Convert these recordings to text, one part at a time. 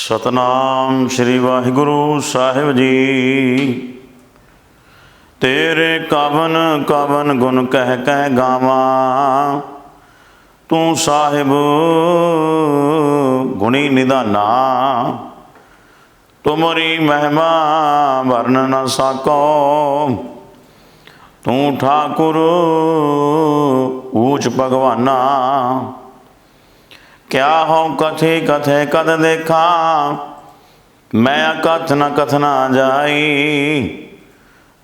सतनाम श्री वाहिगुरु साहिब जी। तेरे कवन कवन गुण कह कह गावा, तू साहिब गुणी निधाना। तुमरी महिमा वर्ण न साको, तू ठाकुर ऊच भगवाना। क्या हो कथे कथे कद देखा, मैं कथ न कथना जाई।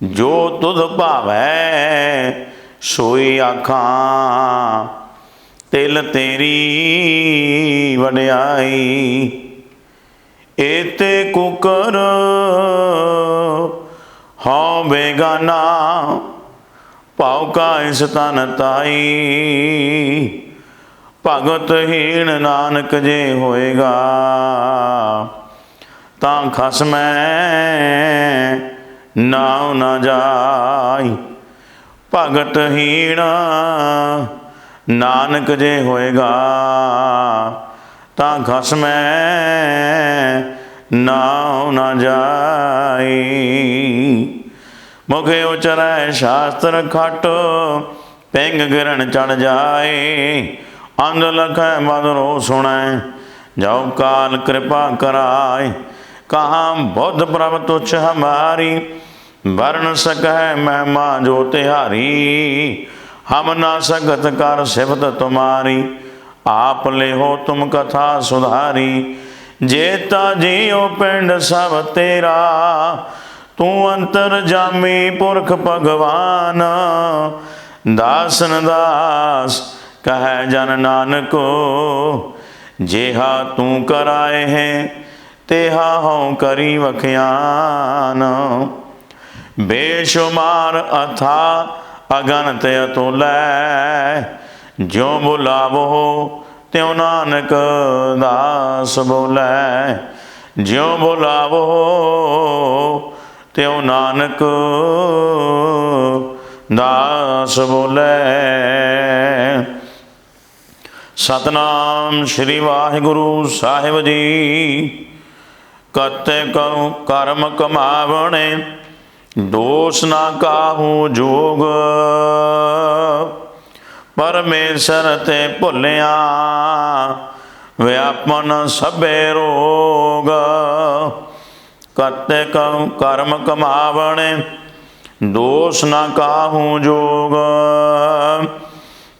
जो तुध भावै सोई आखा, तिल तेरी वड्याई। एते कुकर हौ बेगाना, भाव का इस तन ताई। भगत हीण नानक जे होएगा, तां खसमै नाव न जाई। भगत हीण नानक जे होएगा, तां खसमै नाव न जाई। मुखे उचरै शास्त्र खट, पिंग गिरन चढ़ जाए। अंध लखै मधुरो सुनै, जाओ काल कृपा कराए। कहाँ बुद्ध प्रभ तुच्छ हमारी, वर्ण सकह महिमा जो तिहारी। हम ना सकत कर सिफत तुम्हारी, आप ले हो तुम कथा सुधारी। जेता जियो पिंड सब तेरा, तू अंतर जामी पुरख भगवान। दासन दास कह जन नानको, जेहा तू कराए है तेहा हों करी वख्यान। बेशुमार अथा अगनत अतुलै, ज्यों बुलावो त्यों नानक दास बोलै। ज्यों बुलावो त्यों नानक दास बोलै। सतनाम श्री वाहिगुरु साहिब जी। कते कहूँ कर्म कमावणे, दोष ना काहू जोग। परमेश्वर ते भुलिया, व्यापन सबे रोग। कते कहूँ कर्म कमावणे, दोष ना काहू जोग।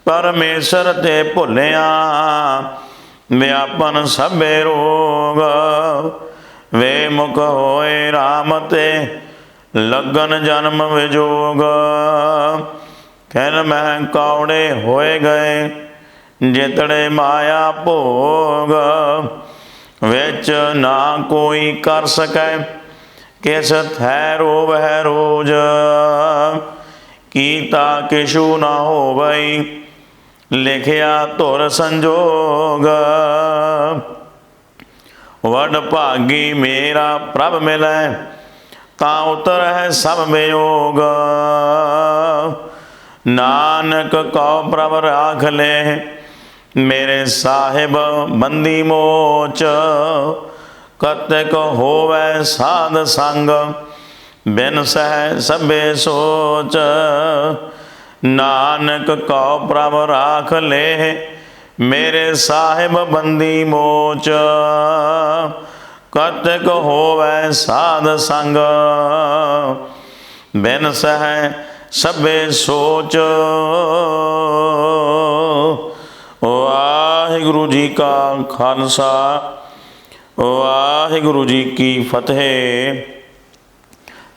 परमेश्वर ते भुलिया, व्यापन सबे रोग। वे मुख होए राम ते, लगन जन्म विजोग। खिन मह कौड़े होए गए, जितड़े माया भोग। विच ना कोई कर सकै, किस थैरो वह रोज। कीता किशु ना होवई, लिखिया धुर संजोग। वड भागी मेरा प्रभ मिलै, तां उतर है सब वियोग। नानक कौ प्रभ राख ले, मेरे साहिब बंदी मोच। कतक होवै साध संग, बिन सह सबे सोच। नानक कौ प्रभ राख ले, मेरे साहिब बंदी मोच। कतक होवै साध संग, बिन सह सबे सोच। वाहिगुरु जी का खालसा, वाहिगुरु जी की फतेह।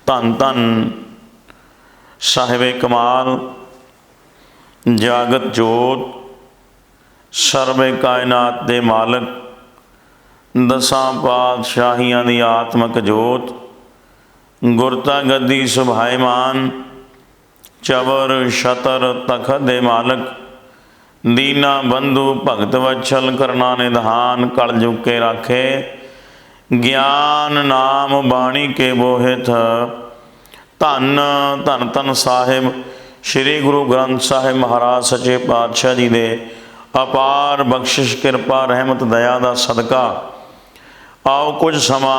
धन धन साहिबे कमाल, जागत जोत, सर्वे कायनात दे मालक, दसां पातशाहियां दी आत्मक जोत। गुरता गद्दी सुभाईमान, चवर छतर तखत दे मालक। दीना बंधु भगत वत्सल, करना निधान कल जुग के राखे। ज्ञान नाम बाणी के बोहित, धन धन धन साहिब श्री गुरु ग्रंथ साहिब महाराज सच्चे पातशाह जी दे अपार बख्शिश कृपा रहमत दया का सदका आओ कुछ समा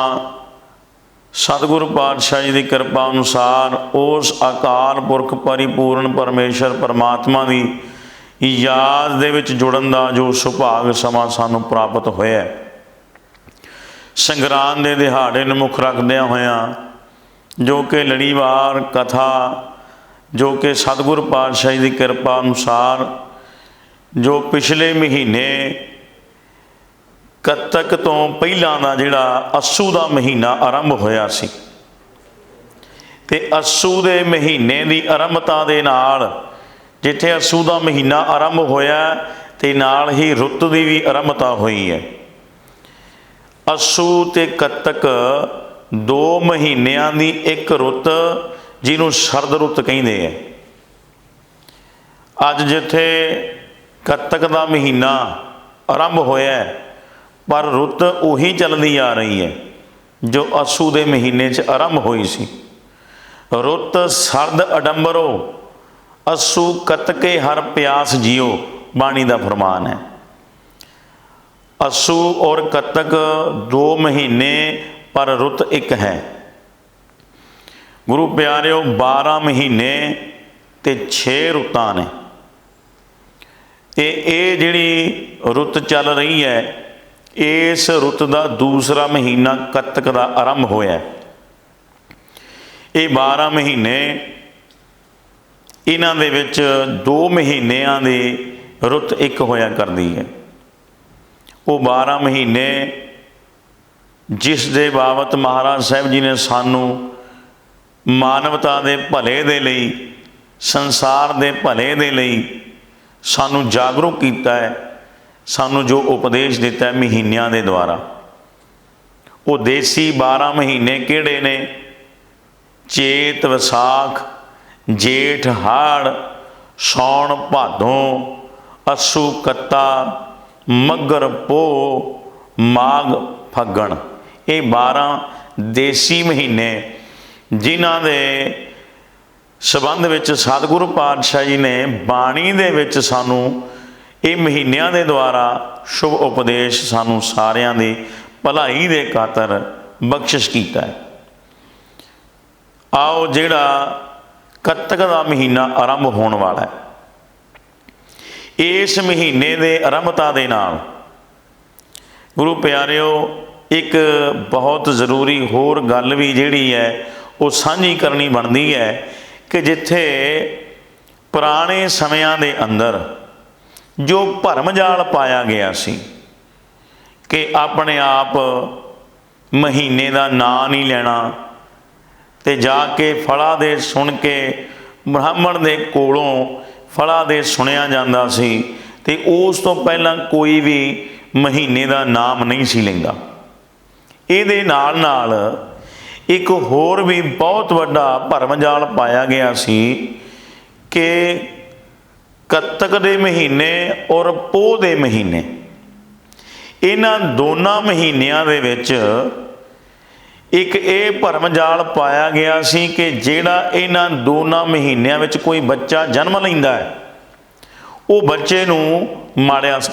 सतगुरु पातशाह जी की कृपा अनुसार उस अकाल पुरख परिपूर्ण परमेश्वर परमात्मा की याद दे विच जुड़न का जो सुभाग समा सानू प्राप्त होया। संगरांद के दिहाड़े नूं मुख रखदिया होया जो कि लड़ीवार कथा जो कि सतगुरु पातशाह जी की कृपा अनुसार जो पिछले महीने कत्तक तो पहलां दा जिहड़ा अस्सू का महीना आरंभ होया सी ते अस्सू के महीने की आरंभता दे नाल जिथे अस्सू का महीना आरंभ होया ते नाल ही रुत की भी आरंभता हुई है। अस्सू ते कत्तक दो महीनों की एक रुत जिन्हों सरद रुत कहिंदे है। अज जिथे कत्तक का महीना आरंभ होया पर रुत उही चलती आ रही है जो अस्सू के महीने च आरंभ हुई सी। रुत सरद अडंबरो अस्सू कतके हर प्यास जियो बाणी का फरमान है। अस्सू और कतक दो महीने पर रुत एक है। गुरु प्यारिओ 12 महीने ते 6 रुतां ने ते ये जिहड़ी रुत चल रही है इस रुत का दूसरा महीना कत्तक का आरंभ होया। ये 12 महीने इन्हां दे विच 2 महीनों की रुत एक होया करती है। वो 12 महीने जिस दे बाबत महाराज साहब जी ने सानू मानवता के भले दे लई संसार के भले दे लई सानू जागरूक किया है, सानू जो उपदेश दिता है महीनों के द्वारा। वो देसी 12 महीने किहड़े ने? चेत विसाख जेठ हाड़ सौण भादों अस्सू कत्ता मगर पो माघ फग्गण। ये 12 देसी महीने जिन्हां दे संबंध विच सतगुरु पातशाह जी ने बाणी दे विच सानू ये महीनों के द्वारा शुभ उपदेश सानू सारियां दी भलाई दे खातर बख्शिश कीता है। आओ जिहड़ा कत्तक का महीना आरंभ होने वाला है इस महीने के आरंभता दे नाल गुरु प्यारिओ एक बहुत ज़रूरी होर गल भी जिहड़ी है वो साझी करनी बनती है कि जिथे पुराने समयां दे अंदर जो भरम जाल पाया गया सी कि अपने आप महीने का नाम नहीं लेना ते जाके फला दे सुन के ब्राह्मण दे कोलों फला दे सुनिया जाता सी ते उस तो पहला कोई भी महीने का नाम नहीं सी लैंदा। इहदे नाल नाल एक होर भी बहुत वड्डा भरम जाल पाया गया सी कि कत्तक दे महीने और पोह दे महीने इन्हां दोनों महीनों दे विच एक ये भरम जाल पाया गया सी कि जिहड़ा इन्हां दोनों महीनों विच कोई बच्चा जन्म लैंदा है वो बच्चे नूं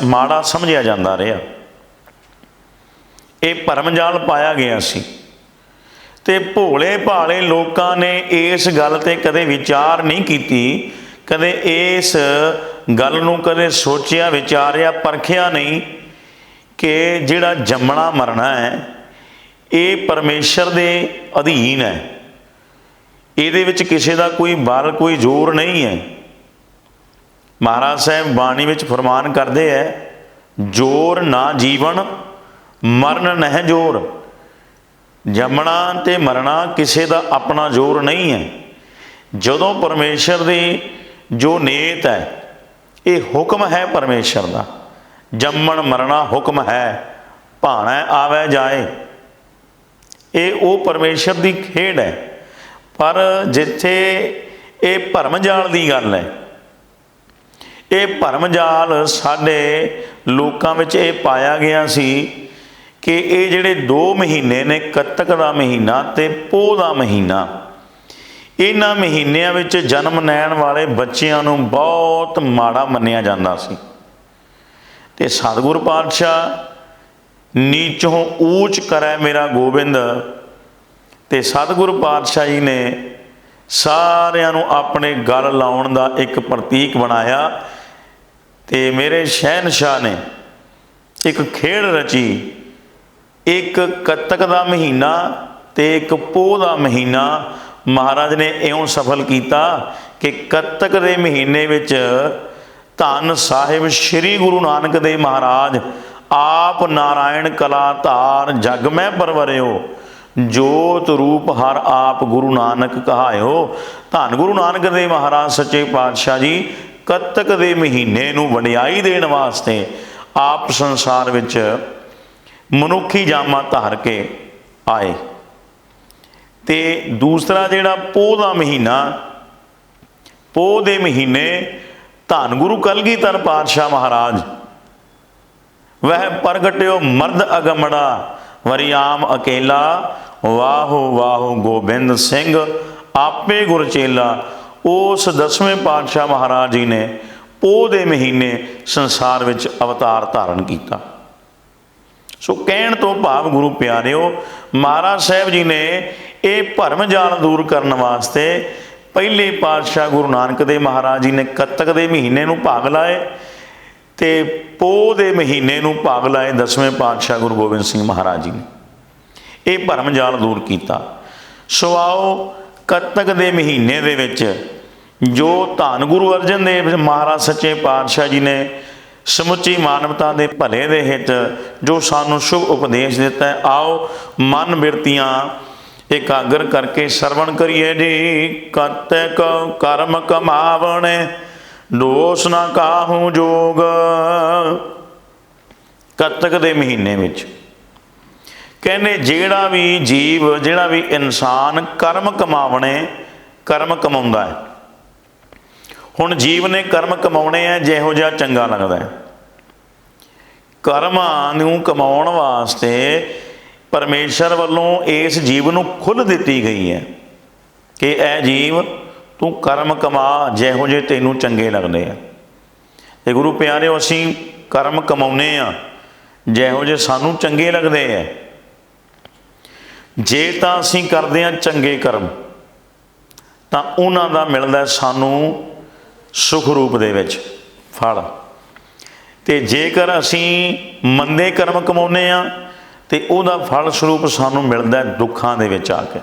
माड़ा समझिया जांदा रहा। ये भरम जाल पाया गया सी ते भोले भाले लोकां ने इस गल ते कदे विचार नहीं कीती, कदे इस गल नूं कदे सोचिया विचारिया परखिया नहीं कि जिहड़ा जम्मना मरना है ये परमेश्वर दे अधीन है, इहदे विच किसी का कोई बल कोई जोर नहीं है। महाराज साहब बाणी विच फरमान करते हैं जोर ना जीवन मरण नह जोर। जमना ते मरना किसी का अपना जोर नहीं है। जदों परमेश्वर की जो नीयत है ये हुक्म है परमेश्वर का, जम्मण मरना हुक्म है, भाणा आवे जाए, ये वो परमेश्वर की खेड है। पर जिथे ये भरम जाल की गल है, ये भरम जाल साडे लोकां विच ये पाया गया सी कि ये जिहड़े 2 महीने ने कत्तक का महीना ते पोह का महीना, इन्हां महीनों विच जन्म लैण वाले बच्चिआं नूं बहुत माड़ा मन्निया जांदा सी। ते सतगुरु पातशाह नीचों ऊच करे मेरा गोबिंद। ते सतगुरु पातशाह जी ने सारिਆਂ ਨੂੰ ਆਪਣੇ गल लाउण ਦਾ एक प्रतीक बनाया। ते मेरे शहनशाह ने एक खेड़ रची, एक कत्तक का महीना ते एक पोह का महीना महाराज ने इउं सफल किया कि कत्तक के महीने विच धन साहिब श्री गुरु नानक देव महाराज आप नारायण कला धार जग में परवरियो, जोत रूप हर आप गुरु नानक कहायो। धन गुरु नानक देव महाराज सच्चे पातशाह जी कत्तक के महीने नूं वडियाई देण वास्ते आप संसार विच मनुखी जामा धार के आए। ते दूसरा जिहड़ा पोह का महीना, पोह के महीने धन गुरु कलगीधर पातशाह महाराज वह प्रगट्यो मर्द अगमड़ा वरियाम अकेला, वाहो वाहो गोबिंद सिंह आपे गुरचेला। उस 10वें पातशाह महाराज जी ने पोह के महीने संसार विच अवतार धारण किया। सो कहण तो भाव गुरु प्यारिओ, महाराज साहब जी ने यह भरम जाल दूर करने वास्ते पहले पातशाह गुरु नानक देव महाराज जी ने कत्तक के महीने नूं भाग लाए ते पोह के महीने नूं भाग लाए 10वें पातशाह गुरु गोबिंद सिंह महाराज जी ने यह भरम जाल दूर किया। सो आओ कत्तक के महीने दे विच जो धन गुरु अर्जन देव महाराज सच्चे पातशाह जी ने समुची मानवता के भले दे हित जो सानू शुभ उपदेश दिता है, आओ मन बिरतियां एकाग्र करके श्रवण करिए जी। कत्तक कर्म कमावणे दोष ना काहू जोग। कत्तक के महीने विच कहने जेड़ा भी जीव जेड़ा भी इंसान कर्म कमावणे, कर्म कमाउंदा है। हुण जीव ने कर्म कमाने हैं जिहो जिहा चंगा लगता है। कर्मां नूं कमाउण वास्ते परमेश्वर वालों इस जीव नूं खुल दिती गई है कि ए जीव तू कर्म कमा जिहो जे तैनूं चंगे लगते हैं। ते गुरु प्यारे असीं कर्म कमाउने आ जिहो जे सानूं चंगे लगते हैं। जे तां असीं करदे हां चंगे कर्म तां उन्हां दा मिलदा सानूं सुख रूप दे विच फल। ते जेकर असीं मंदे कर्म कमाउने आ ते उहदा फल स्वरूप सानूं मिलदा है दुखां दे विच आके।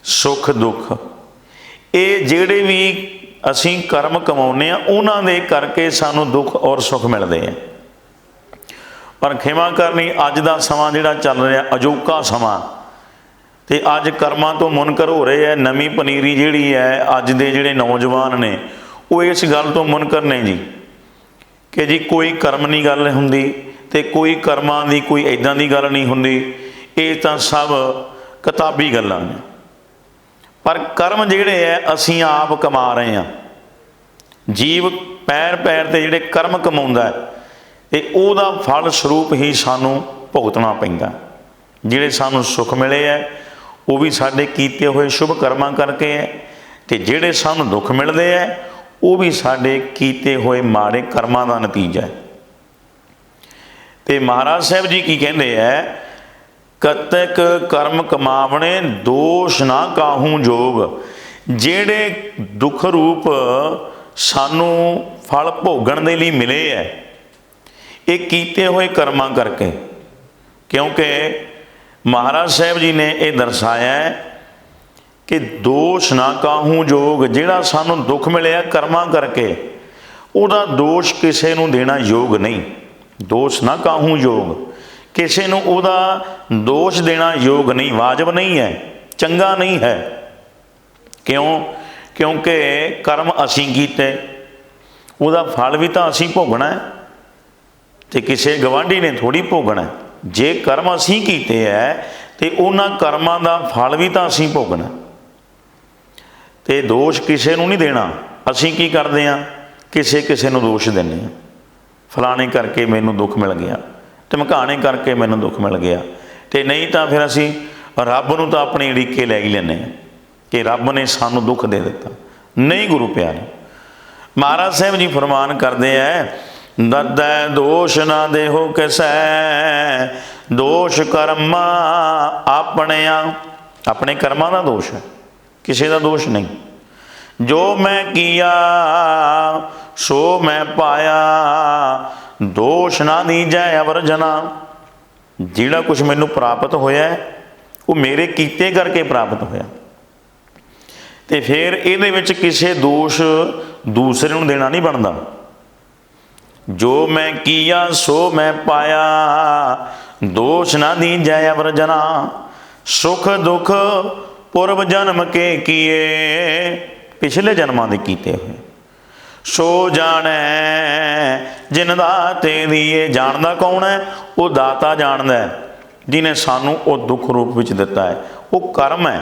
सुख दुख ये जिहड़े भी असीं कर्म कमाउने आ उन्हां दे करके सानूं दुख और सुख मिलदे हैं। पर खिमा करनी अज दा समां जिहड़ा चल रहा अजोका समां ते अज कर्मां तो मुनकर हो रहे हैं। नवीं पनीरी जिहड़ी है अज दे जिहड़े नौजवान ने वो इस गल तो मुनकर ने जी कि जी कोई कर्म नहीं गल हुंदी ते कोई कर्मां दी कोई इदां दी गल नहीं हुंदी, ये तां सब किताबी गल्लां ने। पर कर्म जिहड़े है असीं आप कमा रहे हैं। जीव पैर पैर ते जिहड़े कर्म कमाउंदा है ते उहदा फल स्वरूप ही सानूं भुगतना पैंदा। जिहड़े सानूं सुख मिले है वो भी साडे कीते हुए शुभ कर्मां करके है, ते जिहड़े सानूं दुख मिलते हैं वो भी साडे कीते हुए माड़े कर्मां का नतीजा है। ते महाराज साहब जी की कहते हैं, कत्तक कर्म कमावणे दोष ना काहू जोग। जिहड़े दुख रूप सानू फल भोगण दे लई मिले है ये कीते हुए कर्मां करके। क्योंकि महाराज साहब जी ने यह दर्शाया है कि दोष ना काहू जोग। जिहड़ा सानू दुख मिले कर्मां करके उहदा दोष किसी नूं देना योग नहीं। दोष ना काहू योग, किसी नूं उहदा दोष देना योग नहीं, वाजिब नहीं है, चंगा नहीं है। क्यों? क्योंकि कर्म असीं कीते, उहदा फल भी तो असीं भोगना है ते किसी गवांढी ने थोड़ी भोगना है। जे कर्म असीं कीते है तो उन्हां कर्मां दा फल भी तो असीं भोगना। तो दोष किसी नूं नहीं देना। असीं की करते हैं, किसी नूं दोष दिंदे हां, फलाने करके मैनूं दुख मिल गया, धमकाने करके मैनूं दुख मिल गया। तो नहीं तो फिर असीं रब नूं तां अपने अड़ीके लै ही लैंदे हां कि रब ने सानूं दुख दे दिता। नहीं गुरु प्यारे, महाराज साहब जी फरमान करते हैं दर्दै दोष ना देहो किसै, दोष कर्मा आपणिया। अपने कर्मां दा दोष है, किसी दा दोष नहीं। जो मैं किया सो मैं पाया, दोष ना दीजै अवर जना। जिहड़ा कुछ मैनू प्राप्त होया वो मेरे कीते करके प्राप्त होया, तो फिर इहदे विच किसी दोष दूसरे नूं देना नहीं बनता। जो मैं किया सो मैं पाया, दोष ना दीजै अवर जना। सुख दुख पूर्व जन्म के किए, पिछले जन्मां दे कीते हुए। सो जाने जिन दाते दिए। जानदा कौन है? वो दाता जानदा है, जिन्हें सानू वो दुख रूप विच दिता है। वो कर्म है,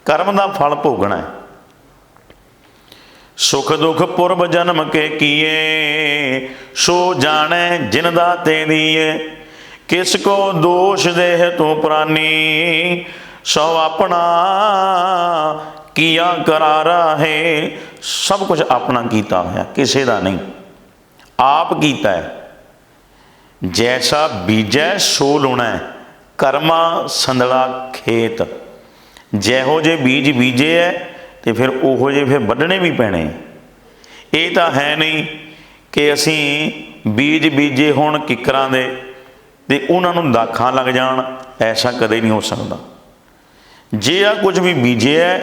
कर्म का फल भोगना है। सुख दुख पूर्व जन्म के किए, सो जाने जिन दाते दिए। किसको दोष देह तू प्राणी, सो अपना किया करारा है। सब कुछ अपना कीता होया, किसी का नहीं, आप कीता है। जैसा बीजै सो लुणा है, कर्मा संदड़ा खेत। जैहो जे बीज बीजे है तो फिर उहो जे फिर वढने भी पैने। ये तो है नहीं कि असी बीज बीजे होण किकरां दे ते उन्हां नूं दाखां लग जाण, ऐसा कदे नहीं हो सकता। जे आ कुछ भी बीजे है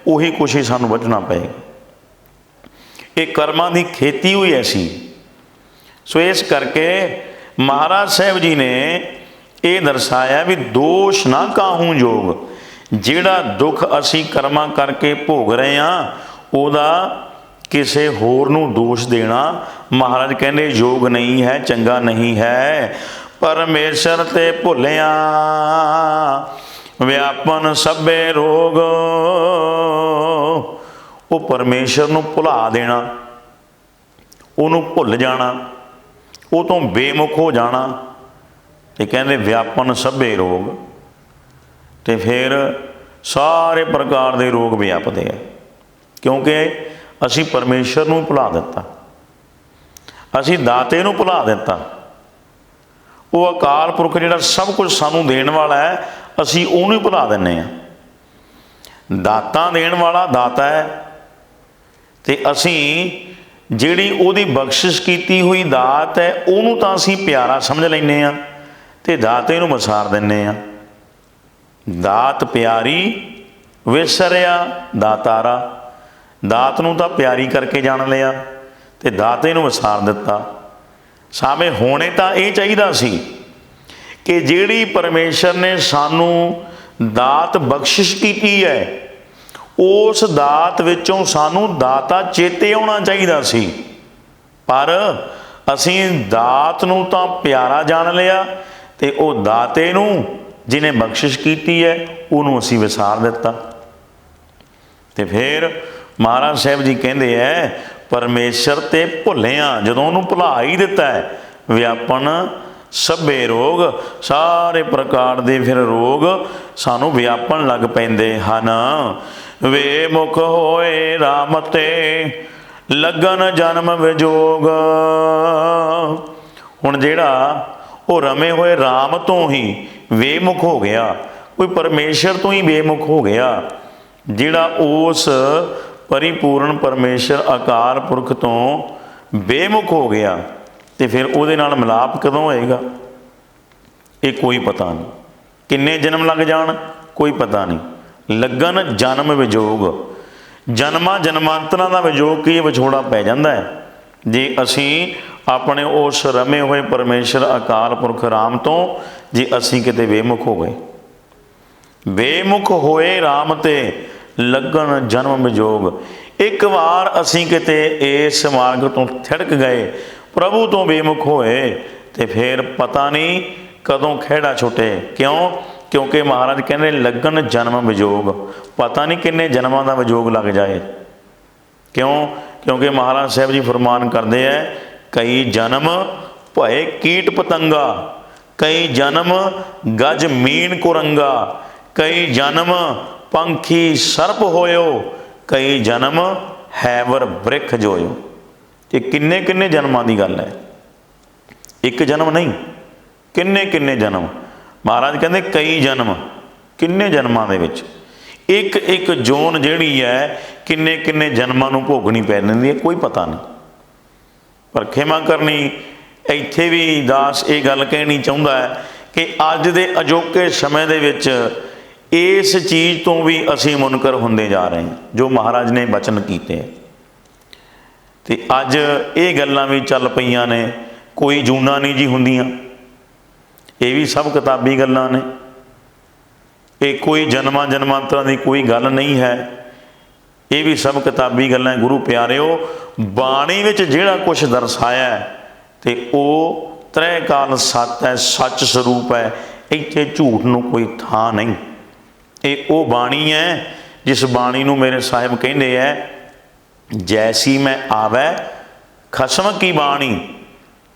उही कुछ ही सानूं वढना पएगा। ये कर्मां दी खेती हुई ऐसी। सो इस करके महाराज साहब जी ने ये दर्शाया भी दोष ना काहूं जोग। जिहड़ा दुख असी कर्मां करके भोग रहे हैं उहदा किसी होर नूं दोष देना महाराज कहंदे योग नहीं है, चंगा नहीं है। परमेश्वर ते भुलिया व्यापन सभे रोग। वो परमेश्वर नूं भुला देना, उहनूं भुल जाना, वो तो बेमुख हो जाना, ते कहंदे व्यापन सभे रोग। तो फिर सारे प्रकार के रोग व्यापते हैं, क्योंकि असी परमेश्वर नूं भुला दिता, असी दाते नूं भुला दिता। वो अकाल पुरख जिहड़ा सब कुछ सानूं देण वाला है, असी उहनूं ही भुला दिंदे हां। दाता देण वाला दाता है, ते असी जिहड़ी उहदी बख्शिश कीती हुई दात है उहनूं तां असी प्यारा समझ लैंदे हां ते दाते नूं वसार दिंदे हां। दात प्यारी विसरिया दातारा। दात नूं तां प्यारी करके जान लिया ते दाते नूं वसार दिता। सामे होने तां ये चाहिदा सी कि जिहड़ी परमेश्वर ने सानू दात बख्शिश कीती है उस दात विचों सानू दाता चेते आउणा चाहिदा सी, पर असीं दात नूं तां प्यारा जान लिया ते वो दाते नूं जिन्हें बख्शिश कीती है उन्होंने असीं विसार दिता। ते फिर महाराज साहब जी कहते हैं परमेश्वर ते भुलिया, जदों उन्होंने भुला ही दिता है, व्यापन सभे रोग। सारे प्रकार के फिर रोग सानू व्यापन लग पैंदे हन। वे मुख होए राम ते लगन जन्म विजोग। हुण जिहड़ा वो रमे हुए राम तो ही बेमुख हो गया, कोई परमेश्वर तो ही बेमुख हो गया, जिहड़ा उस परिपूर्ण परमेश्वर अकाल पुरख तो बेमुख हो गया, तो फिर उहदे नाल मिलाप कदों होएगा? ये कोई पता नहीं। किन्ने जन्म लग जाण कोई पता नहीं। लगन जन्म विजोग, जन्मां जन्मांतरां दा विजोग की विछोड़ा पै जांदा है जे असी अपने उस रमे हुए परमेश्वर अकाल पुरख राम तो जे असी किते बेमुख हो गए। बेमुख होए राम ते लगन जन्म विजोग। एक बार असी किते इस मार्ग तो थिड़क गए, प्रभु तो बेमुख होए, तो फिर पता नहीं कदों खेड़ा छुटे। क्यों? क्योंकि महाराज कहते लगन जन्म विजोग, पता नहीं किन्ने जन्मां दा विजोग लग जाए। क्यों? क्योंकि महाराज साहब जी फरमान करते हैं कई जन्म भय कीट पतंगा, कई जन्म गज मीन कुरंगा, कई जन्म पंखी सर्प होयो, कई जन्म हैवर वृख जोयो। ये किन्ने किन्ने जन्मां दी गल है। ਇੱਕ ਜਨਮ ਨਹੀਂ, ਕਿੰਨੇ ਕਿੰਨੇ ਜਨਮ। ਮਹਾਰਾਜ ਕਹਿੰਦੇ ਕਈ ਜਨਮ, ਕਿੰਨੇ ਜਨਮਾਂ ਦੇ ਵਿੱਚ ਇੱਕ ਇੱਕ ਜੋਨ ਜਿਹੜੀ ਹੈ ਕਿੰਨੇ ਕਿੰਨੇ ਜਨਮਾਂ ਨੂੰ ਭੋਗਣੀ ਪੈ ਜਾਂਦੀ ਹੈ, ਕੋਈ ਪਤਾ ਨਹੀਂ। ਪਰ ਖਿਮਾ ਕਰਨੀ, ਇੱਥੇ ਵੀ ਦਾਸ ਇਹ ਗੱਲ ਕਹਿਣੀ ਚਾਹੁੰਦਾ ਹੈ ਕਿ ਅੱਜ ਦੇ ਅਜੋਕੇ ਸਮੇਂ ਦੇ ਵਿੱਚ ਇਸ ਚੀਜ਼ ਤੋਂ ਵੀ ਅਸੀਂ ਮੁਨਕਰ ਹੁੰਦੇ ਜਾ ਰਹੇ ਹਾਂ ਜੋ ਮਹਾਰਾਜ ਨੇ ਬਚਨ ਕੀਤੇ। ਅਤੇ ਅੱਜ ਇਹ ਗੱਲਾਂ ਵੀ ਚੱਲ ਪਈਆਂ ਨੇ, ਕੋਈ ਜੂਨਾਂ ਨਹੀਂ ਜੀ ਹੁੰਦੀਆਂ, ਇਹ ਵੀ ਸਭ ਕਿਤਾਬੀ ਗੱਲਾਂ ਨੇ। ਇਹ ਕੋਈ ਜਨਮਾਂ ਜਨਮਾਂਤਰਾਂ ਦੀ ਕੋਈ ਗੱਲ ਨਹੀਂ ਹੈ, ਇਹ ਵੀ ਸਭ ਕਿਤਾਬੀ ਗੱਲਾਂ। ਗੁਰੂ ਪਿਆਰਿਓ, ਬਾਣੀ ਵਿੱਚ ਜਿਹੜਾ ਕੁਛ ਦਰਸਾਇਆ ਅਤੇ ਉਹ ਤ੍ਰੈ ਕਾਲ ਸੱਤ ਹੈ, ਸੱਚ ਸਰੂਪ ਹੈ, ਇੱਥੇ ਝੂਠ ਨੂੰ ਕੋਈ ਥਾਂ ਨਹੀਂ। ਇਹ ਉਹ ਬਾਣੀ ਹੈ ਜਿਸ ਬਾਣੀ ਨੂੰ ਮੇਰੇ ਸਾਹਿਬ ਕਹਿੰਦੇ ਹੈ, ਜੈਸੀ ਮੈਂ ਆਵੈ ਖਸਮ ਕੀ ਬਾਣੀ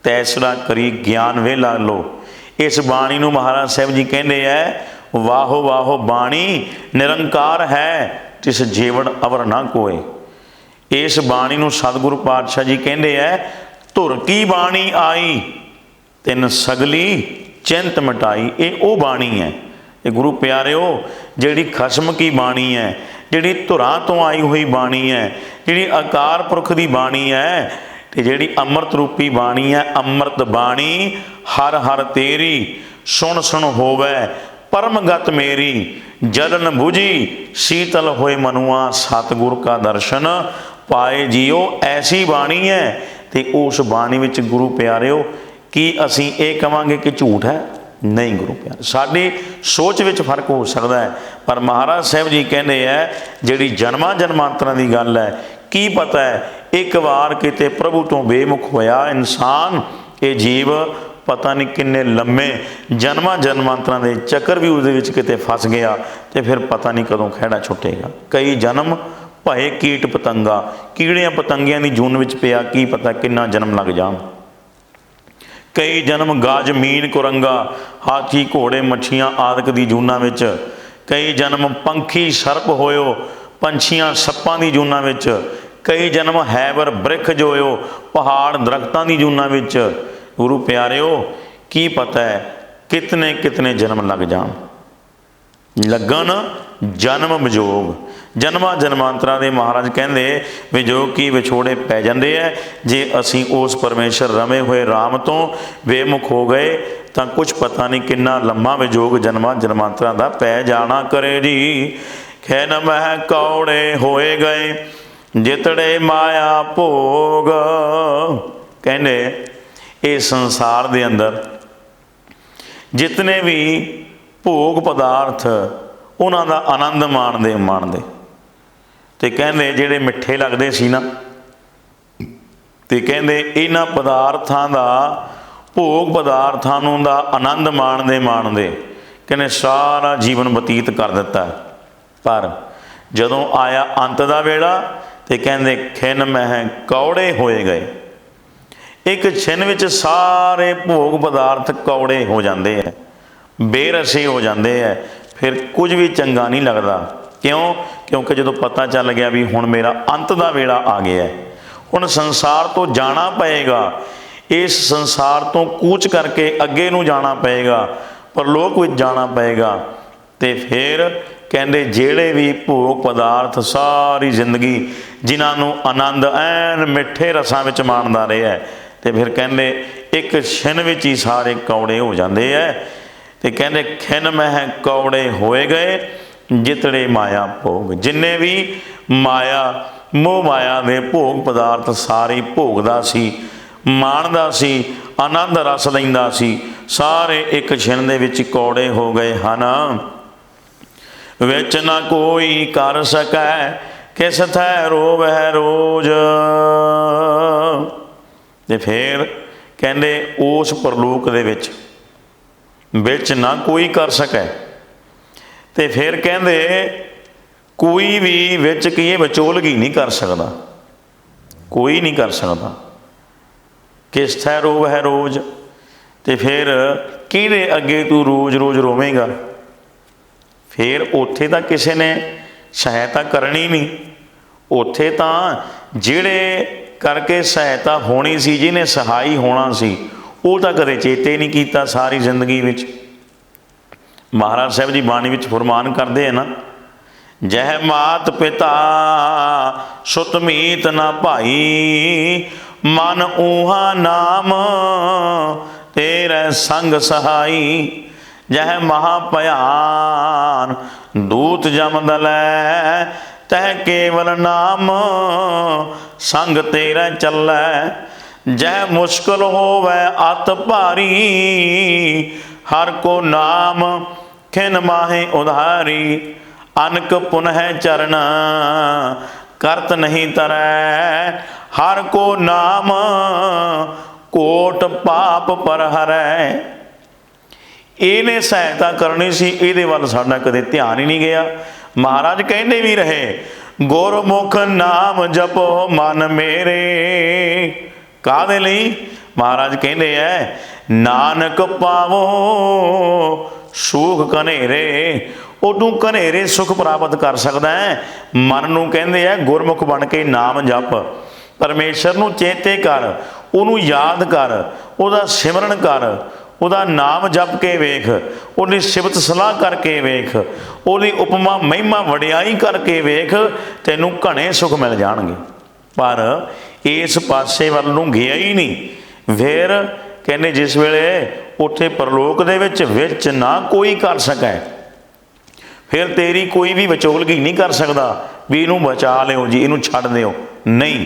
ਤੈਸੜਾ ਕਰੀ ਗਿਆਨ ਵੇਲਾ ਲੋ। ਇਸ ਬਾਣੀ ਨੂੰ ਮਹਾਰਾਜ ਸਾਹਿਬ ਜੀ ਕਹਿੰਦੇ ਹੈ, ਵਾਹੋ ਵਾਹੋ ਬਾਣੀ ਨਿਰੰਕਾਰ ਹੈ ਤਿਸ ਜੀਵਨ ਅਵਰ ਨਾ ਕੋਏ। ਇਸ ਬਾਣੀ ਨੂੰ ਸਤਿਗੁਰੂ ਪਾਤਸ਼ਾਹ ਜੀ ਕਹਿੰਦੇ ਹੈ, ਧੁਰ ਕੀ ਬਾਣੀ ਆਈ ਤਿਨ ਸਗਲੀ ਚਿੰਤ ਮਿਟਾਈ। ਇਹ ਉਹ ਬਾਣੀ ਹੈ। ਇਹ ਗੁਰੂ ਪਿਆਰਿਓ, ਜਿਹੜੀ ਖਸਮ ਕੀ ਬਾਣੀ ਹੈ, ਜਿਹੜੀ ਧੁਰਾਂ ਤੋਂ ਆਈ ਹੋਈ ਬਾਣੀ ਹੈ, ਜਿਹੜੀ ਅਕਾਲ ਪੁਰਖ ਦੀ ਬਾਣੀ ਹੈ, ਅਤੇ ਜਿਹੜੀ ਅੰਮ੍ਰਿਤ ਰੂਪੀ ਬਾਣੀ ਹੈ, ਅੰਮ੍ਰਿਤ ਬਾਣੀ ਹਰ ਹਰ ਤੇਰੀ ਸੁਣ ਸੁਣ ਹੋਵੈ ਪਰਮਗਤ ਮੇਰੀ ਜਲਨ ਬੁਝੀ ਸੀਤਲ ਹੋਏ ਮਨੁਆ ਸਤਿਗੁਰ ਕਾ ਦਰਸ਼ਨ ਪਾਏ ਜੀਓ। ਐਸੀ ਬਾਣੀ ਹੈ। ਅਤੇ ਉਸ ਬਾਣੀ ਵਿੱਚ ਗੁਰੂ ਪਿਆਰਿਓ, ਕੀ ਅਸੀਂ ਇਹ ਕਹਾਂਗੇ ਕਿ ਝੂਠ ਹੈ? ਨਹੀਂ ਗੁਰੂ ਪਿਆਰੇ, ਸਾਡੀ ਸੋਚ ਵਿੱਚ ਫਰਕ ਹੋ ਸਕਦਾ ਹੈ, ਪਰ ਮਹਾਰਾਜ ਸਾਹਿਬ ਜੀ ਕਹਿੰਦੇ ਹੈ ਜਿਹੜੀ ਜਨਮਾਂ ਜਨਮਾਂਤਰਾਂ ਦੀ ਗੱਲ ਹੈ, ਕੀ ਪਤਾ ਹੈ ਇੱਕ ਵਾਰ ਕਿਤੇ ਪ੍ਰਭੂ ਤੋਂ ਬੇਮੁਖ ਹੋਇਆ ਇਨਸਾਨ, ਇਹ ਜੀਵ ਪਤਾ ਨਹੀਂ ਕਿੰਨੇ ਲੰਮੇ ਜਨਮਾਂ ਜਨਮਾਂਤਰਾਂ ਦੇ ਚੱਕਰ ਵੀ ਉਸਦੇ ਵਿੱਚ ਕਿਤੇ ਫਸ ਗਿਆ, ਅਤੇ ਫਿਰ ਪਤਾ ਨਹੀਂ ਕਦੋਂ ਖਹਿੜਾ ਛੁੱਟੇਗਾ। ਕਈ ਜਨਮ ਭਏ ਕੀਟ ਪਤੰਗਾ, ਕੀੜਿਆਂ ਪਤੰਗਿਆਂ ਦੀ ਜੂਨ ਵਿੱਚ ਪਿਆ, ਕੀ ਪਤਾ ਕਿੰਨਾ ਜਨਮ ਲੱਗ ਜਾਣ। ਕਈ ਜਨਮ ਗਾਜ ਮੀਨ ਕੁਰੰਗਾ, ਹਾਥੀ ਘੋੜੇ ਮੱਛੀਆਂ ਆਦਿਕ ਦੀ ਜੂਨਾਂ ਵਿੱਚ। ਕਈ ਜਨਮ ਪੰਖੀ ਸਰਪ ਹੋਇਓ, ਪੰਛੀਆਂ ਸੱਪਾਂ ਦੀ ਜੂਨਾਂ ਵਿੱਚ। ਕਈ ਜਨਮ ਹੈਬਰ ਬ੍ਰਿਖ ਜੋਇਓ, ਪਹਾੜ ਦਰਖਤਾਂ ਦੀ ਜੂਨਾਂ ਵਿੱਚ। ਗੁਰੂ ਪਿਆਰਿਓ, ਕੀ ਪਤਾ ਹੈ ਕਿਤਨੇ ਕਿਤਨੇ ਜਨਮ ਲੱਗ ਜਾਣ। ਲੱਗਣ ਜਨਮ ਵਿਜੋਗ, ਜਨਮਾਂ ਜਨਮਾਂਤਰਾਂ ਦੇ ਮਹਾਰਾਜ ਕਹਿੰਦੇ ਵਿਜੋਗ ਕੀ ਵਿਛੋੜੇ ਪੈ ਜਾਂਦੇ ਹੈ। ਜੇ ਅਸੀਂ ਉਸ ਪਰਮੇਸ਼ਰ ਰਮੇ ਹੋਏ ਰਾਮ ਤੋਂ ਬੇਮੁਖ ਹੋ ਗਏ ਤਾਂ ਕੁਛ ਪਤਾ ਨਹੀਂ ਕਿੰਨਾ ਲੰਮਾ ਵਿਜੋਗ ਜਨਮਾਂ ਜਨਮਾਂਤਰਾਂ ਦਾ ਪੈ ਜਾਣਾ ਕਰੇ ਜੀ। ਖੈਨ ਮਹਿ ਕੌੜੇ ਹੋਏ ਗਏ ਜਿਤੜੇ ਮਾਇਆ ਭੋਗ। ਕਹਿੰਦੇ ਇਸ ਸੰਸਾਰ ਦੇ ਅੰਦਰ ਜਿਤਨੇ ਵੀ ਭੋਗ ਪਦਾਰਥ, ਉਹਨਾਂ ਦਾ ਆਨੰਦ ਮਾਣਦੇ ਅਤੇ ਕਹਿੰਦੇ ਜਿਹੜੇ ਮਿੱਠੇ ਲੱਗਦੇ ਸੀ ਨਾ, ਅਤੇ ਕਹਿੰਦੇ ਇਹਨਾਂ ਪਦਾਰਥਾਂ ਦਾ, ਭੋਗ ਪਦਾਰਥਾਂ ਨੂੰ ਦਾ ਆਨੰਦ ਮਾਣਦੇ ਕਹਿੰਦੇ ਸਾਰਾ ਜੀਵਨ ਬਤੀਤ ਕਰ ਦਿੱਤਾ। ਪਰ ਜਦੋਂ ਆਇਆ ਅੰਤ ਦਾ ਵੇਲਾ, ਅਤੇ ਕਹਿੰਦੇ ਖਿਨ ਮਹਿ ਕੌੜੇ ਹੋਏ ਗਏ। ਇੱਕ ਛਿਨ ਵਿੱਚ ਸਾਰੇ ਭੋਗ ਪਦਾਰਥ ਕੌੜੇ ਹੋ ਜਾਂਦੇ ਹੈ, ਬੇਰਸੇ ਹੋ ਜਾਂਦੇ ਹੈ, ਫਿਰ ਕੁਝ ਵੀ ਚੰਗਾ ਨਹੀਂ ਲੱਗਦਾ। ਕਿਉਂ? ਕਿਉਂਕਿ ਜਦੋਂ ਪਤਾ ਚੱਲ ਗਿਆ ਵੀ ਹੁਣ ਮੇਰਾ ਅੰਤ ਦਾ ਵੇਲਾ ਆ ਗਿਆ, ਹੁਣ ਸੰਸਾਰ ਤੋਂ ਜਾਣਾ ਪਏਗਾ, ਇਸ ਸੰਸਾਰ ਤੋਂ ਕੂਚ ਕਰਕੇ ਅੱਗੇ ਨੂੰ ਜਾਣਾ ਪਏਗਾ, ਪਰਲੋਕ ਵਿੱਚ ਜਾਣਾ ਪਏਗਾ। ਅਤੇ ਫਿਰ ਕਹਿੰਦੇ ਜਿਹੜੇ ਵੀ ਭੋਗ ਪਦਾਰਥ ਸਾਰੀ ਜ਼ਿੰਦਗੀ ਜਿਨ੍ਹਾਂ ਨੂੰ ਆਨੰਦ ਐਨ ਮਿੱਠੇ ਰਸਾਂ ਵਿੱਚ ਮਾਣਦਾ ਰਿਹਾ, ਅਤੇ ਫਿਰ ਕਹਿੰਦੇ ਇੱਕ ਛਿਨ ਵਿੱਚ ਹੀ ਸਾਰੇ ਕੌੜੇ ਹੋ ਜਾਂਦੇ ਹੈ। ਅਤੇ ਕਹਿੰਦੇ ਖਿਨ ਮਹਿ ਕੌੜੇ ਹੋਏ ਗਏ ਜਿਤੜੇ ਮਾਇਆ ਭੋਗ। ਜਿੰਨੇ ਵੀ ਮਾਇਆ, ਮੋਹ ਮਾਇਆ ਦੇ ਭੋਗ ਪਦਾਰਥ ਸਾਰੇ ਭੋਗਦਾ ਸੀ, ਮਾਣਦਾ ਸੀ, ਆਨੰਦ ਰਸ ਲੈਂਦਾ ਸੀ, ਸਾਰੇ ਇੱਕ ਛਿਨ ਦੇ ਵਿੱਚ ਕੌੜੇ ਹੋ ਗਏ ਹਨ। ਵਿੱਚ ਨਾ ਕੋਈ ਕਰ ਸਕੈ ਕਿਸ ਥੈ ਰੋਵੈ ਰੋਜ਼। ਅਤੇ ਫਿਰ ਕਹਿੰਦੇ ਉਸ ਪਰਲੋਕ ਦੇ ਵਿੱਚ ਨਾ ਕੋਈ ਕਰ ਸਕੈ। ਅਤੇ ਫਿਰ ਕਹਿੰਦੇ ਕੋਈ ਵੀ ਵਿੱਚ ਕੀ ਇਹ ਵਿਚੋਲਗੀ ਨਹੀਂ ਕਰ ਸਕਦਾ, ਕੋਈ ਨਹੀਂ ਕਰ ਸਕਦਾ। ਕਿਸ ਥੈ ਰੋਵੈ ਰੋਜ਼। ਅਤੇ ਫਿਰ ਕਿਹਦੇ ਅੱਗੇ ਤੂੰ ਰੋਜ਼ ਰੋਜ਼ ਰੋਵੇਂਗਾ? ਫਿਰ ਉੱਥੇ ਤਾਂ ਕਿਸੇ ਨੇ ਸਹਾਇਤਾ ਕਰਨੀ ਨਹੀਂ। ਉੱਥੇ ਤਾਂ ਜਿਹੜੇ ਕਰਕੇ ਸਹਾਇਤਾ ਹੋਣੀ ਸੀ, ਜਿਹਨੇ ਸਹਾਈ ਹੋਣਾ ਸੀ, ਉਹ ਤਾਂ ਕਦੇ ਚੇਤੇ ਨਹੀਂ ਕੀਤਾ ਸਾਰੀ ਜ਼ਿੰਦਗੀ ਵਿੱਚ। ਮਹਾਰਾਜ ਸਾਹਿਬ ਜੀ ਬਾਣੀ ਵਿੱਚ ਫੁਰਮਾਨ ਕਰਦੇ ਆ ਨਾ, ਜਹ ਮਾਤ ਪਿਤਾ ਸੁਤ ਮੀਤ ਨਾ ਭਾਈ, ਮਨ ਊਹਾ ਨਾਮ ਤੇਰੇ ਸੰਗ ਸਹਾਈ। ਜਹ ਮਹਾ ਭਿਆਨ ਦੂਤ ਜਮ ਦਲੈ, ਤਹ ਕੇਵਲ ਨਾਮ ਸੰਗ ਤੇਰੇ ਚੱਲੈ। ਜਹ ਮੁਸ਼ਕਿਲ ਹੋਵੈ ਅਤ ਭਾਰੀ, ਹਰ ਕੋ ਨਾਮ ਖਿਨ ਮਾਹੇ ਉਧਾਰੀ। ਅਨਕ ਪੁਨਹ ਚਰਨ ਕਰਤ ਨਹੀਂ ਤਰੈ, ਹਰ ਕੋ ਨਾਮ ਕੋਟ ਪਾਪ ਪਰ ਹਰੈ। ਇਹਨੇ ਸਹਾਇਤਾ ਕਰਨੀ ਸੀ, ਇਹਦੇ ਵੱਲ ਸਾਡਾ ਕਦੇ ਧਿਆਨ ਹੀ ਨਹੀਂ ਗਿਆ। ਮਹਾਰਾਜ ਕਹਿੰਦੇ ਵੀ ਰਹੇ, ਗੁਰਮੁਖ ਨਾਮ ਜਪੋ ਮਨ ਮੇਰੇ। ਕਾਹਦੇ ਲਈ? ਮਹਾਰਾਜ ਕਹਿੰਦੇ ਐ, ਨਾਨਕ ਪਾਵੋ ਸੁਖ ਘਨੇਰੇ। ਉਦੋਂ ਘਨੇਰੇ ਸੁਖ ਪ੍ਰਾਪਤ ਕਰ ਸਕਦਾ ਹੈ। ਮਨ ਨੂੰ ਕਹਿੰਦੇ ਆ ਗੁਰਮੁਖ ਬਣ ਕੇ ਨਾਮ ਜਪ, ਪਰਮੇਸ਼ਰ ਨੂੰ ਚੇਤੇ ਕਰ, ਉਹਨੂੰ ਯਾਦ ਕਰ, ਉਹਦਾ ਸਿਮਰਨ ਕਰ, ਉਹਦਾ ਨਾਮ ਜਪ ਕੇ ਵੇਖ, ਉਹਦੀ ਸਿਫਤ ਸਲਾਹ ਕਰਕੇ ਵੇਖ, ਉਹਦੀ ਉਪਮਾ ਮਹਿਮਾ ਵਡਿਆਈ ਕਰਕੇ ਵੇਖ, ਤੈਨੂੰ ਘਣੇ ਸੁਖ ਮਿਲ ਜਾਣਗੇ। ਪਰ ਇਸ ਪਾਸੇ ਵੱਲ ਨੂੰ ਗਿਆ ਹੀ ਨਹੀਂ। ਫਿਰ ਕਹਿੰਦੇ ਜਿਸ ਵੇਲੇ ਉੱਥੇ ਪਰਲੋਕ ਦੇ ਵਿੱਚ ਨਾ ਕੋਈ ਕਰ ਸਕੈ, ਫਿਰ ਤੇਰੀ ਕੋਈ ਵੀ ਵਿਚੋਲਗੀ ਨਹੀਂ ਕਰ ਸਕਦਾ ਵੀ ਇਹਨੂੰ ਬਚਾ ਲਿਓ ਜੀ, ਇਹਨੂੰ ਛੱਡ ਦਿਓ, ਨਹੀਂ।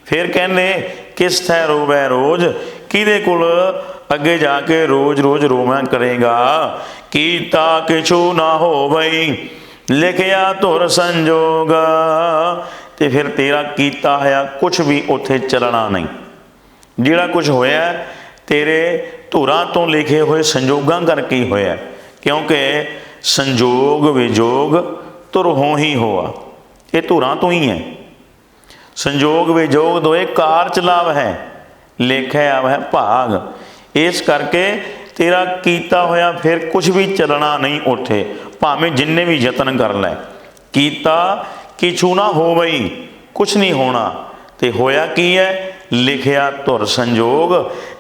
ਫਿਰ ਕਹਿੰਦੇ ਕਿਸ ਥੈ ਰੋਵੈ ਰੋਜ਼, ਕਿਹਦੇ ਕੋਲ ਅੱਗੇ ਜਾ ਕੇ ਰੋਜ਼ ਰੋਜ਼ ਰੋਵਾਂ ਕਰੇਗਾ। ਕੀਤਾ ਕਿਛੂ ਨਾ ਹੋਵਈ, ਲਿਖਿਆ ਧੁਰ ਸੰਜੋਗ। ਤੇ ਫਿਰ ਤੇਰਾ ਕੀਤਾ ਹੋਇਆ ਕੁਛ ਵੀ ਉੱਥੇ ਚੱਲਣਾ ਨਹੀਂ। ਜਿਹੜਾ ਕੁਛ ਹੋਇਆ ਤੇਰੇ ਧੁਰਾਂ ਤੋਂ ਲਿਖੇ ਹੋਏ ਸੰਜੋਗਾਂ ਕਰਕੇ ਹੀ ਹੋਇਆ, ਕਿਉਂਕਿ ਸੰਜੋਗ ਵਿਜੋਗ ਧੁਰ ਹੋ ਹੀ ਹੋਆ। ਇਹ ਧੁਰਾਂ ਤੋਂ ਹੀ ਹੈ। ਸੰਜੋਗ ਵਿਜੋਗ ਦੋਏ ਕਾਰ ਚਲਾਵ ਹੈ, ਲੇਖਿਆ ਆਵ ਹੈ ਭਾਗ। ਇਸ ਕਰਕੇ ਤੇਰਾ ਕੀਤਾ ਹੋਇਆ ਫਿਰ ਕੁਛ ਵੀ ਚੱਲਣਾ ਨਹੀਂ ਉੱਥੇ, ਭਾਵੇਂ ਜਿੰਨੇ ਵੀ ਯਤਨ ਕਰ ਲੈ। ਕੀਤਾ ਕਿਛੂ ਨਾ ਹੋਵਈ, ਕੁਛ ਨਹੀਂ ਹੋਣਾ। ਤੇ ਹੋਇਆ ਕੀ ਹੈ? ਲਿਖਿਆ ਧੁਰ ਸੰਜੋਗ।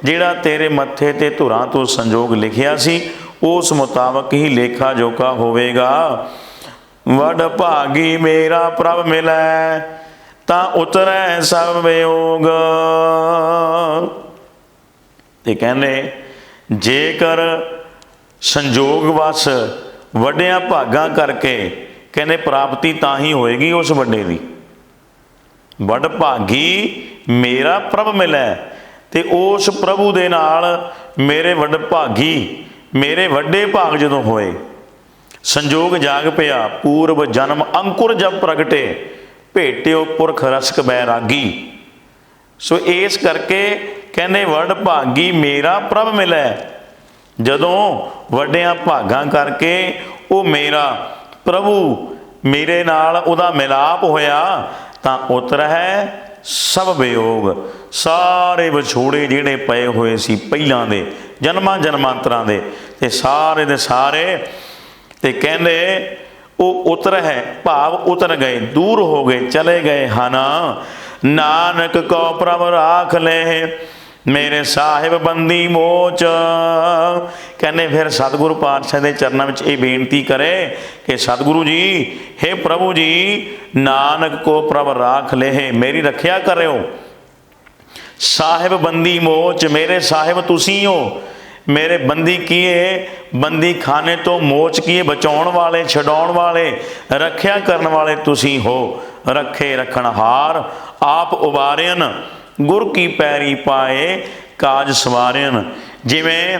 ਜਿਹੜਾ ਤੇਰੇ ਮੱਥੇ ਤੇ ਧੁਰਾਂ ਤੋਂ ਸੰਜੋਗ ਲਿਖਿਆ ਸੀ, ਉਸ ਮੁਤਾਬਕ ਹੀ ਲੇਖਾ ਜੋਖਾ ਹੋਵੇਗਾ। ਵਡ ਭਾਗੀ ਮੇਰਾ ਪ੍ਰਭ ਮਿਲੈ, ਤਾਂ ਉਤਰੈ ਸਭ ਵਿਯੋਗ। ਤੇ ਕਹਿੰਦੇ ਜੇਕਰ ਸੰਜੋਗ ਵਸ ਵੱਡਿਆਂ ਭਾਗਾਂ ਕਰਕੇ, ਕਹਿੰਦੇ ਪ੍ਰਾਪਤੀ ਤਾਂ ਹੀ ਹੋਏਗੀ ਉਸ ਵੱਡੇ ਦੀ। ਵਡ ਭਾਗੀ ਮੇਰਾ ਪ੍ਰਭ ਮਿਲੈ, ਤੇ ਉਸ ਪ੍ਰਭੂ ਦੇ ਨਾਲ ਮੇਰੇ ਵਡ ਭਾਗੀ, ਮੇਰੇ ਵੱਡੇ ਭਾਗ ਜਦੋਂ ਹੋਏ, ਸੰਜੋਗ ਜਾਗ ਪਿਆ, ਪੂਰਵ ਜਨਮ ਅੰਕੁਰ ਜਬ ਪ੍ਰਗਟੇ, ਭੇਟਿਓ ਪੁਰਖ ਰਸਕ ਬੈਰਾਗੀ। ਸੋ ਇਸ ਕਰਕੇ ਕਹਿੰਦੇ ਵਡ ਭਾਗੀ ਮੇਰਾ ਪ੍ਰਭ ਮਿਲੈ। ਜਦੋਂ ਵੱਡਿਆਂ ਭਾਗਾਂ ਕਰਕੇ ਉਹ ਮੇਰਾ ਪ੍ਰਭੂ ਮੇਰੇ ਨਾਲ ਉਹਦਾ ਮਿਲਾਪ ਹੋਇਆ, ਤਾਂ ਉਤਰਹਿ ਸਭ ਵਿਯੋਗ। ਸਾਰੇ ਵਿਛੋੜੇ ਜਿਹੜੇ ਪਏ ਹੋਏ ਸੀ ਪਹਿਲਾਂ ਦੇ ਜਨਮਾਂ ਜਨਮਾਂਤਰਾਂ ਦੇ, ਤੇ ਸਾਰੇ ਦੇ ਸਾਰੇ, ਤੇ ਕਹਿੰਦੇ ਉਹ ਉਤਰ ਹੈ ਭਾਵ ਉਤਰ ਗਏ, ਦੂਰ ਹੋ ਗਏ, ਚਲੇ ਗਏ ਹਨ। ਨਾਨਕ ਕੋ ਪ੍ਰਭ ਰਾਖ ਲੈ, ਮੇਰੇ ਸਾਹਿਬ ਬੰਦੀ ਮੋਚ। ਕਹਿੰਦੇ ਫਿਰ ਸਤਿਗੁਰੂ ਪਾਤਸ਼ਾਹ ਦੇ ਚਰਨਾਂ ਵਿੱਚ ਇਹ ਬੇਨਤੀ ਕਰੇ ਕਿ ਸਤਿਗੁਰੂ ਜੀ, ਹੇ ਪ੍ਰਭੂ ਜੀ, ਨਾਨਕ ਕੋ ਪ੍ਰਭ ਰਾਖ ਲੈ, ਮੇਰੀ ਰੱਖਿਆ ਕਰਿਓ। ਸਾਹਿਬ ਬੰਦੀ ਮੋਚ, ਮੇਰੇ ਸਾਹਿਬ ਤੁਸੀਂ ਹੋ। ਮੇਰੇ ਬੰਦੀ ਕੀਏ, ਬੰਦੀ ਖਾਨੇ ਤੋਂ ਮੋਚ ਕੀਏ, ਬਚਾਉਣ ਵਾਲੇ, ਛਡਾਉਣ ਵਾਲੇ, ਰੱਖਿਆ ਕਰਨ ਵਾਲੇ ਤੁਸੀਂ ਹੋ। ਰੱਖੇ ਰੱਖਣਹਾਰ ਆਪ ਉਬਾਰਿਆਨ, ਗੁਰ ਕੀ ਪੈਰੀ ਪਾਏ ਕਾਜ ਸਵਾਰਿਆਨ। ਜਿਵੇਂ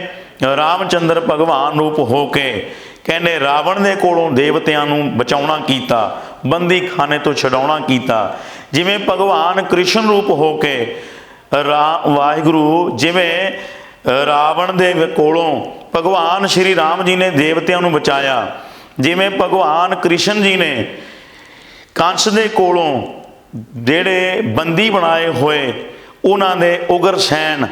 ਰਾਮਚੰਦਰ ਭਗਵਾਨ ਰੂਪ ਹੋ ਕੇ ਕਹਿੰਦੇ ਰਾਵਣ ਦੇ ਕੋਲੋਂ ਦੇਵਤਿਆਂ ਨੂੰ ਬਚਾਉਣਾ ਕੀਤਾ, ਬੰਦੀ ਖਾਨੇ ਤੋਂ ਛਡਾਉਣਾ ਕੀਤਾ। ਜਿਵੇਂ ਭਗਵਾਨ ਕ੍ਰਿਸ਼ਨ ਰੂਪ ਹੋ ਕੇ ਵਾਹਿਗੁਰੂ, ਜਿਵੇਂ ਰਾਵਣ ਦੇ ਕੋਲੋਂ ਭਗਵਾਨ ਸ਼੍ਰੀ ਰਾਮ ਜੀ ਨੇ ਦੇਵਤਿਆਂ ਨੂੰ ਬਚਾਇਆ, ਜਿਵੇਂ ਭਗਵਾਨ ਕ੍ਰਿਸ਼ਨ ਜੀ ਨੇ ਕੰਸ ਦੇ ਕੋਲੋਂ ਜਿਹੜੇ ਬੰਦੀ ਬਣਾਏ ਹੋਏ ਉਹਨਾਂ ਦੇ ਉਗਰ ਸੈਨ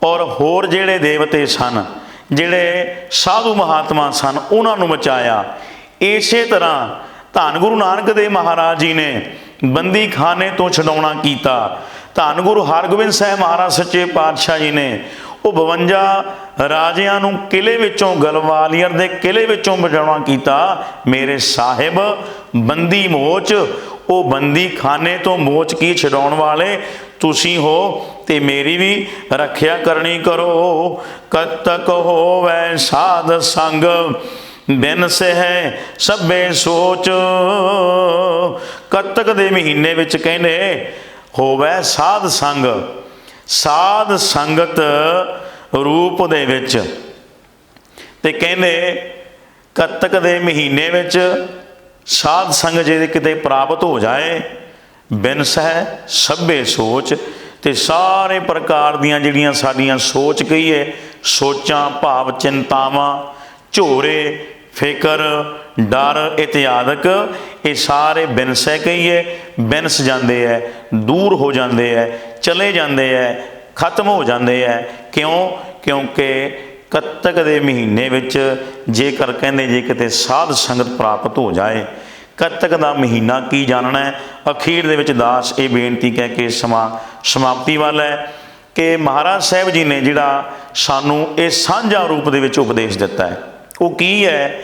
ਔਰ ਹੋਰ ਜਿਹੜੇ ਦੇਵਤੇ ਸਨ, ਜਿਹੜੇ ਸਾਧੂ ਮਹਾਤਮਾ ਸਨ, ਉਹਨਾਂ ਨੂੰ ਬਚਾਇਆ। ਇਸੇ ਤਰ੍ਹਾਂ ਧੰਨ ਗੁਰੂ ਨਾਨਕ ਦੇਵ ਮਹਾਰਾਜ ਜੀ ਨੇ ਬੰਦੀ ਖਾਨੇ ਤੋਂ ਛਡਾਉਣਾ ਕੀਤਾ। ਧੰਨ ਗੁਰੂ ਹਰਗੋਬਿੰਦ ਸਾਹਿਬ ਮਹਾਰਾਜ ਸੱਚੇ ਪਾਤਸ਼ਾਹ ਜੀ ਨੇ ਉਹ 52 ਰਾਜਿਆਂ ਨੂੰ ਕਿਲੇ ਵਿੱਚੋਂ, ਗਲਵਾਲੀਅਰ ਦੇ ਕਿਲੇ ਵਿੱਚੋਂ ਬਚਾਉਣਾ ਕੀਤਾ। ਮੇਰੇ ਸਾਹਿਬ ਬੰਦੀ ਮੋਚ, ਉਹ ਬੰਦੀ ਖਾਨੇ ਤੋਂ ਮੋਚ ਕੀ ਛਡਾਉਣ ਵਾਲੇ ਤੁਸੀਂ ਹੋ, ਤੇ ਮੇਰੀ ਵੀ ਰੱਖਿਆ ਕਰਨੀ ਕਰੋ। ਕਦ ਤੱਕ ਹੋਵੈ ਸਾਧ ਸੰਗ, ਬਿਨ ਸਹਿ ਸਭੇ ਸੋਚ। ਕੱਤਕ ਦੇ ਮਹੀਨੇ ਵਿੱਚ ਕਹਿੰਦੇ ਹੋਵੈ ਸਾਧ ਸੰਗ, ਸਾਧ ਸੰਗਤ ਰੂਪ ਦੇ ਵਿੱਚ, ਤੇ ਕਹਿੰਦੇ ਕੱਤਕ ਦੇ ਮਹੀਨੇ ਵਿੱਚ ਸਾਧ ਸੰਗ ਜੇ ਕਿਤੇ ਪ੍ਰਾਪਤ ਹੋ ਜਾਏ, ਬਿਨ ਸਹਿ ਸਭੇ ਸੋਚ, ਤੇ ਸਾਰੇ ਪ੍ਰਕਾਰ ਦੀਆਂ ਜਿਹੜੀਆਂ ਸਾਡੀਆਂ ਸੋਚ ਕਹੀਏ, ਸੋਚਾਂ ਭਾਵ ਚਿੰਤਾਵਾਂ, ਝੋਰੇ, ਫਿਕਰ, ਡਰ ਇਤਿਆਦਿਕ, ਇਹ ਸਾਰੇ ਬਿਨਸੈ ਕਹੀਏ, ਬਿਨਸ ਜਾਂਦੇ ਹੈ, ਦੂਰ ਹੋ ਜਾਂਦੇ ਹੈ, ਚਲੇ ਜਾਂਦੇ ਹੈ, ਖਤਮ ਹੋ ਜਾਂਦੇ ਹੈ। ਕਿਉਂ? ਕਿਉਂਕਿ ਕੱਤਕ ਦੇ ਮਹੀਨੇ ਵਿੱਚ ਜੇਕਰ ਕਹਿੰਦੇ ਜੇ ਕਿਤੇ ਸਾਧ ਸੰਗਤ ਪ੍ਰਾਪਤ ਹੋ ਜਾਏ, ਕੱਤਕ ਦਾ ਮਹੀਨਾ ਕੀ ਜਾਣਨਾ ਹੈ। ਅਖੀਰ ਦੇ ਵਿੱਚ ਦਾਸ ਇਹ ਬੇਨਤੀ ਕਹਿ ਕੇ ਸਮਾਪਤੀ ਵੱਲ ਹੈ ਕਿ ਮਹਾਰਾਜ ਸਾਹਿਬ ਜੀ ਨੇ ਜਿਹੜਾ ਸਾਨੂੰ ਇਹ ਸਾਂਝਾ ਰੂਪ ਦੇ ਵਿੱਚ ਉਪਦੇਸ਼ ਦਿੱਤਾ ਹੈ, ਉਹ ਕੀ ਹੈ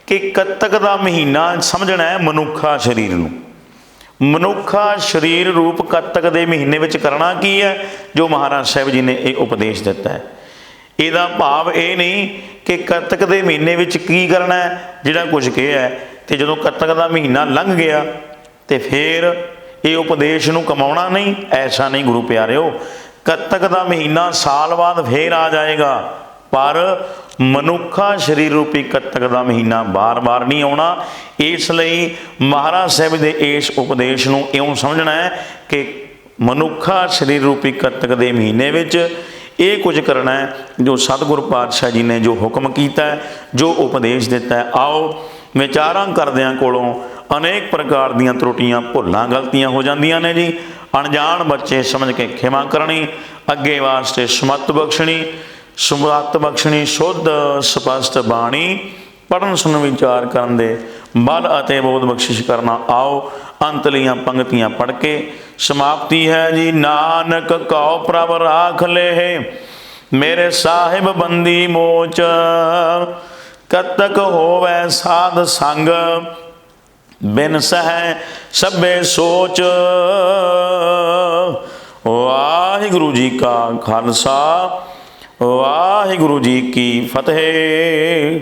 ਕਿ ਕੱਤਕ ਦਾ ਮਹੀਨਾ ਸਮਝਣਾ ਹੈ ਮਨੁੱਖਾ ਸਰੀਰ ਨੂੰ। ਮਨੁੱਖਾ ਸਰੀਰ ਰੂਪ ਕੱਤਕ ਦੇ ਮਹੀਨੇ ਵਿੱਚ ਕਰਨਾ ਕੀ ਹੈ, ਜੋ ਮਹਾਰਾਜ ਸਾਹਿਬ ਜੀ ਨੇ ਇਹ ਉਪਦੇਸ਼ ਦਿੱਤਾ ਹੈ। ਇਹਦਾ ਭਾਵ ਇਹ ਨਹੀਂ ਕਿ ਕੱਤਕ ਦੇ ਮਹੀਨੇ ਵਿੱਚ ਕੀ ਕਰਨਾ ਹੈ, ਜਿਹੜਾ ਕੁਝ ਕਿਹਾ ਹੈ, ਤੇ ਜਦੋਂ ਕੱਤਕ ਦਾ ਮਹੀਨਾ ਲੰਘ ਗਿਆ ਤੇ ਫਿਰ ਇਹ ਉਪਦੇਸ਼ ਨੂੰ ਕਮਾਉਣਾ ਨਹੀਂ, ਐਸਾ ਨਹੀਂ ਗੁਰੂ ਪਿਆਰਿਓ। ਕੱਤਕ ਦਾ ਮਹੀਨਾ ਸਾਲ ਬਾਅਦ ਫੇਰ ਆ ਜਾਏਗਾ, ਪਰ ਮਨੁੱਖਾ ਸਰੀਰ ਰੂਪੀ ਕੱਤਕ ਦਾ ਮਹੀਨਾ ਬਾਰ-ਬਾਰ ਨਹੀਂ ਆਉਣਾ। ਇਸ ਲਈ ਮਹਾਰਾਜ ਸਾਹਿਬ ਦੇ ਇਸ ਉਪਦੇਸ਼ ਨੂੰ ਇਉਂ ਸਮਝਣਾ ਹੈ ਕਿ ਮਨੁੱਖਾ ਸਰੀਰ ਰੂਪੀ ਕੱਤਕ ਦੇ ਮਹੀਨੇ ਵਿੱਚ ਇਹ ਕੁਝ ਕਰਨਾ ਹੈ ਜੋ ਸਤਿਗੁਰ ਪਾਤਸ਼ਾਹ ਜੀ ਨੇ ਜੋ ਹੁਕਮ ਕੀਤਾ ਹੈ, ਜੋ ਉਪਦੇਸ਼ ਦਿੱਤਾ ਹੈ। ਆਓ ਵਿਚਾਰਾਂ ਕਰਦਿਆਂ ਕੋਲੋਂ ਅਨੇਕ ਪ੍ਰਕਾਰ ਦੀਆਂ ਤਰੁੱਟੀਆਂ, ਭੁੱਲਾਂ, ਗਲਤੀਆਂ ਹੋ ਜਾਂਦੀਆਂ ਨੇ ਜੀ। ਅਣਜਾਣ ਬੱਚੇ ਸਮਝ ਕੇ ਖਿਮਾ ਕਰਨੀ, ਅੱਗੇ ਵਾਸਤੇ ਸਮੱਤ ਬਖਸ਼ਣੀ, ਸਮੱਤ ਬਖਸ਼ਣੀ, ਸ਼ੁੱਧ ਸਪਸ਼ਟ ਬਾਣੀ, ਪੜ੍ਹਨ ਸੁਣਨ ਵਿਚਾਰ ਕਰਨ ਦੇ ਬਲ ਅਤੇ ਬੋਧ ਬਖਸ਼ਿਸ਼ ਕਰਨਾ। ਆਓ ਅੰਤਲੀਆਂ ਪੰਕਤੀਆਂ ਪੜ੍ਹ ਕੇ ਸਮਾਪਤੀ ਹੈ ਜੀ। ਨਾਨਕ ਕਉ ਪ੍ਰਭ ਰਾਖ ਲੇਹਿ, ਮੇਰੇ ਸਾਹਿਬ ਬੰਦੀ ਮੋਚ। ਕਤਕ ਹੋਵੈ ਸਾਧ ਸੰਗ, ਬਿਨ ਸਹਿ ਸਭੇ ਸੋਚ। ਵਾਹਿਗੁਰੂ ਜੀ ਕਾ ਖਾਲਸਾ, ਵਾਹਿਗੁਰੂ ਜੀ ਕੀ ਫਤਿਹ।